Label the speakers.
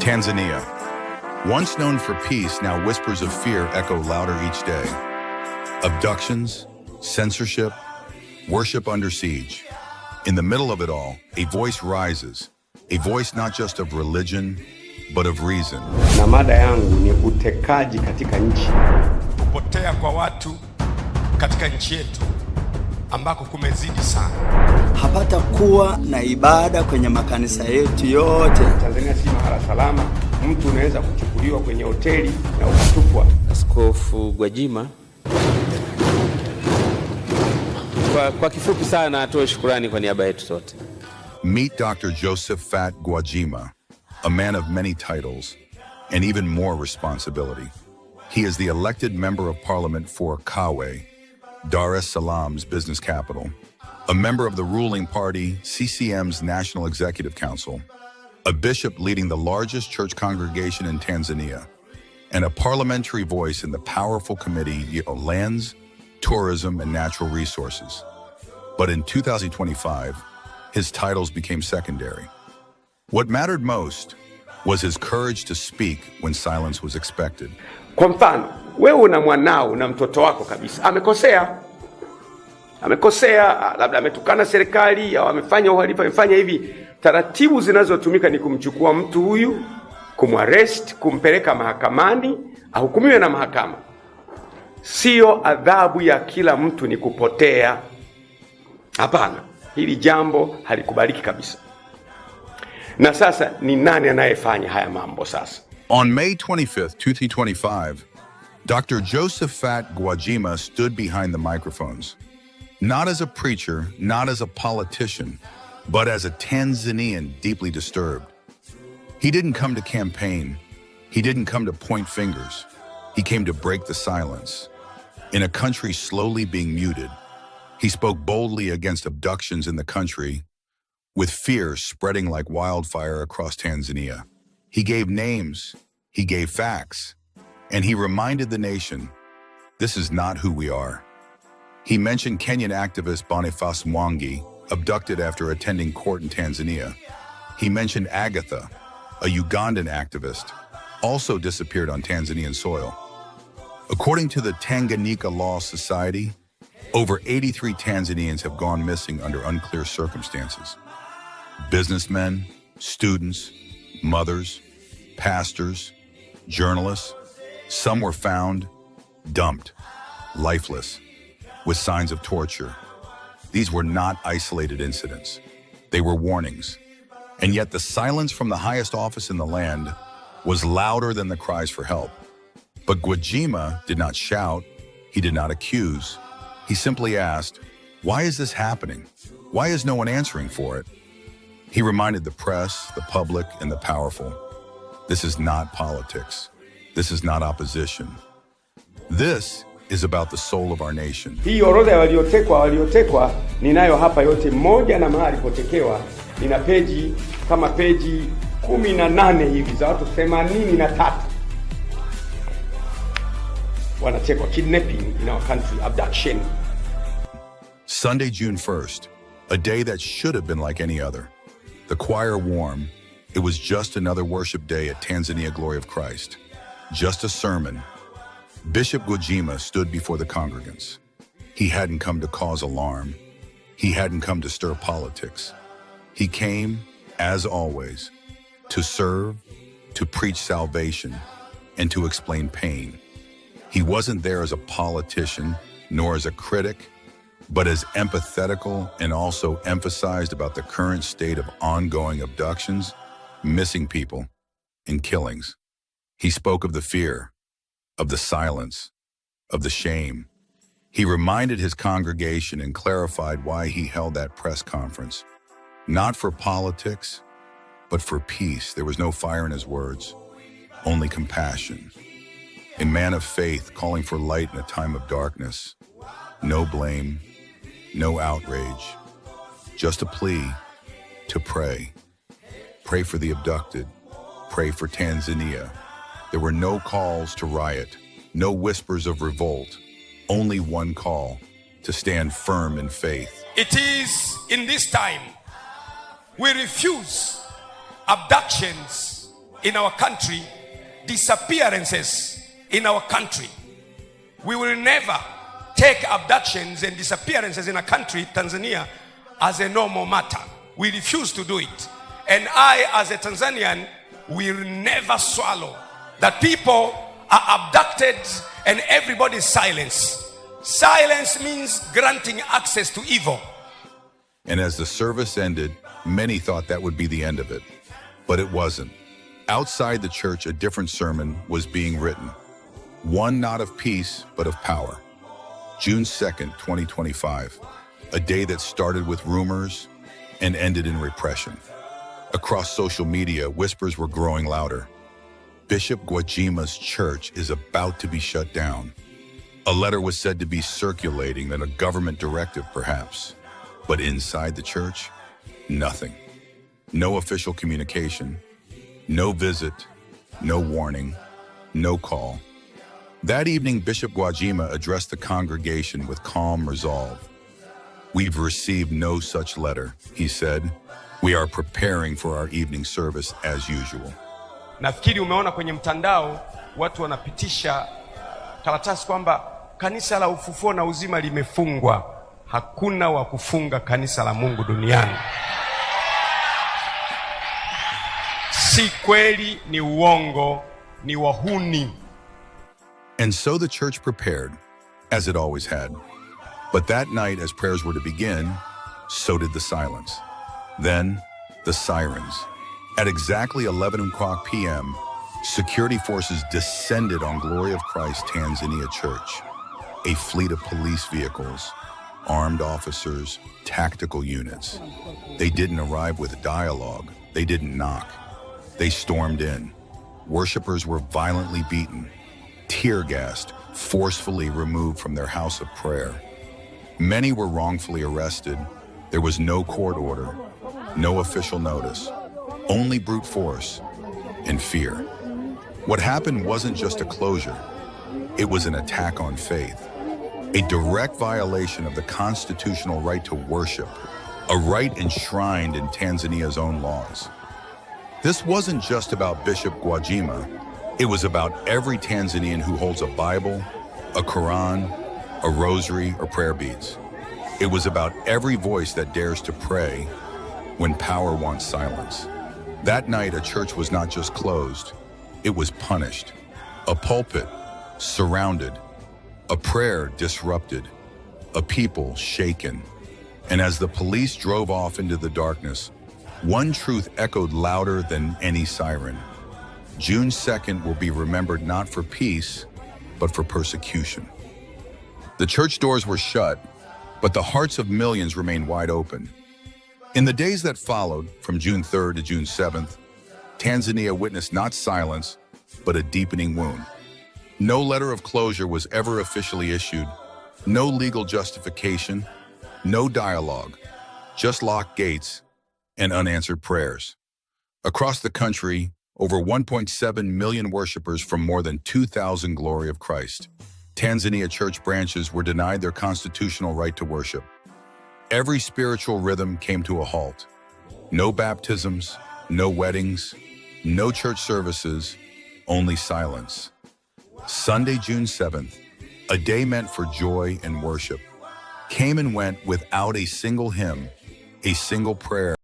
Speaker 1: Tanzania. Once known for peace, now whispers of fear echo louder each day. Abductions, censorship, worship under siege. In the middle of it all, a voice rises. A voice not just of religion, but of reason.
Speaker 2: Na mada yangu ni utekaji katika nchi.
Speaker 3: Kupotea kwa watu katika nchi yetu ambako kumezidi sana.
Speaker 4: Hapata kuwa na ibada kwenye makanisa yetu yote.
Speaker 2: Tanzania si mahala salama. Mtu unaweza kuchukuliwa kwenye hoteli na ukatupwa.
Speaker 5: Askofu Gwajima, kwa kifupi sana atoe shukrani kwa niaba yetu sote.
Speaker 1: Meet Dr. Josephat Gwajima, a man of many titles and even more responsibility. He is the elected member of parliament for Kawe, Dar es Salaam's business capital, a member of the ruling party CCM's National Executive Council, a bishop leading the largest church congregation in Tanzania, and a parliamentary voice in the powerful committee on Lands, Tourism, and Natural Resources. But in 2025, his titles became secondary. What mattered most was his courage to speak when silence was expected.
Speaker 2: Kwa mfano, wewe una mwanao na mtoto wako kabisa amekosea, labda ametukana serikali au amefanya uhalifu, amefanya hivi. Taratibu zinazotumika ni kumchukua mtu huyu, kumarrest, kumpeleka mahakamani, ahukumiwe na mahakama. Sio adhabu ya kila mtu ni kupotea. Hapana, hili jambo halikubaliki kabisa. Na sasa ni nani anayefanya haya mambo sasa?
Speaker 1: On May 25th, 2025, Dr. Josephat Gwajima stood behind the microphones, not as a preacher, not as a politician, but as a Tanzanian deeply disturbed. He didn't come to campaign. He didn't come to point fingers. He came to break the silence. In a country slowly being muted, he spoke boldly against abductions in the country, with fear spreading like wildfire across Tanzania. He gave names, he gave facts, and he reminded the nation, this is not who we are. He mentioned Kenyan activist Boniface Mwangi, abducted after attending court in Tanzania. He mentioned Agatha, a Ugandan activist, also disappeared on Tanzanian soil. According to the Tanganyika Law Society, over 83 Tanzanians have gone missing under unclear circumstances. Businessmen, students, mothers, pastors, journalists, some were found, dumped, lifeless, with signs of torture. These were not isolated incidents. They were warnings. And yet the silence from the highest office in the land was louder than the cries for help. But Gwajima did not shout. He did not accuse. He simply asked, why is this happening? Why is no one answering for it? He reminded the press, the public, and the powerful, this is not politics. This is not opposition. This is about the soul of our nation.
Speaker 2: Hii orodha ya waliotekwa ninayo hapa yote, moja na mahali potekewa, nina peji kama peji 18 hivi za watu 83 wanatekwa, kidnapping in our country, abduction.
Speaker 1: Sunday, June 1st, a day that should have been like any other. The choir warm, it was just another worship day at Tanzania Glory of Christ. Just a sermon. Bishop Gwajima stood before the congregants. He hadn't come to cause alarm. He hadn't come to stir politics. He came, as always, to serve, to preach salvation, and to explain pain. He wasn't there as a politician, nor as a critic, but as empathetical and also emphasized about the current state of ongoing abductions, missing people, and killings. He spoke of the fear, of the silence, of the shame. He reminded his congregation and clarified why he held that press conference. Not for politics, but for peace. There was no fire in his words, only compassion. A man of faith calling for light in a time of darkness. No blame, no outrage, just a plea to pray. Pray for the abducted, pray for Tanzania. There were no calls to riot, no whispers of revolt, only one call to stand firm in faith.
Speaker 3: It is in this time we refuse abductions in our country, disappearances in our country. We will never take abductions and disappearances in a country, Tanzania, as a normal matter. We refuse to do it. And I, as a Tanzanian, will never swallow that people are abducted and everybody's silence. Silence means granting access to evil.
Speaker 1: And as the service ended, many thought that would be the end of it. But it wasn't. Outside the church, a different sermon was being written. One not of peace, but of power. June 2nd, 2025. A day that started with rumors and ended in repression. Across social media, whispers were growing louder. Bishop Gwajima's church is about to be shut down. A letter was said to be circulating, that a government directive perhaps. But inside the church, nothing. No official communication, no visit, no warning, no call. That evening, Bishop Gwajima addressed the congregation with calm resolve. "We've received no such letter," he said. "We are preparing for our evening service as usual."
Speaker 3: Nafikiri umeona kwenye mtandao watu wanapitisha karatasi kwamba kanisa la ufufuo na uzima limefungwa. Hakuna wa kufunga kanisa la Mungu duniani. Si kweli, ni uongo, ni wahuni.
Speaker 1: And so the church prepared, as it always had. But that night, as prayers were to begin, so did the silence. Then, the sirens. At exactly 11 o'clock p.m., security forces descended on Glory of Christ Tanzania Church. A fleet of police vehicles, armed officers, tactical units. They didn't arrive with dialogue. They didn't knock. They stormed in. Worshippers were violently beaten, tear-gassed, forcefully removed from their house of prayer. Many were wrongfully arrested. There was no court order, no official notice, only brute force and fear. What happened wasn't just a closure. It was an attack on faith, a direct violation of the constitutional right to worship, a right enshrined in Tanzania's own laws. This wasn't just about Bishop Gwajima. It was about every Tanzanian who holds a Bible, a Quran, a rosary, or prayer beads. It was about every voice that dares to pray when power wants silence. That night, a church was not just closed, it was punished. A pulpit surrounded, a prayer disrupted, a people shaken. And as the police drove off into the darkness, one truth echoed louder than any siren. June 2nd will be remembered not for peace, but for persecution. The church doors were shut, but the hearts of millions remained wide open. In the days that followed, from June 3rd to June 7th, Tanzania witnessed not silence, but a deepening wound. No letter of closure was ever officially issued, no legal justification, no dialogue, just locked gates and unanswered prayers. Across the country, over 1.7 million worshipers from more than 2,000 Glory of Christ Tanzania church branches were denied their constitutional right to worship. Every spiritual rhythm came to a halt. No baptisms, no weddings, no church services, only silence. Sunday, June 7th, a day meant for joy and worship, came and went without a single hymn, a single prayer.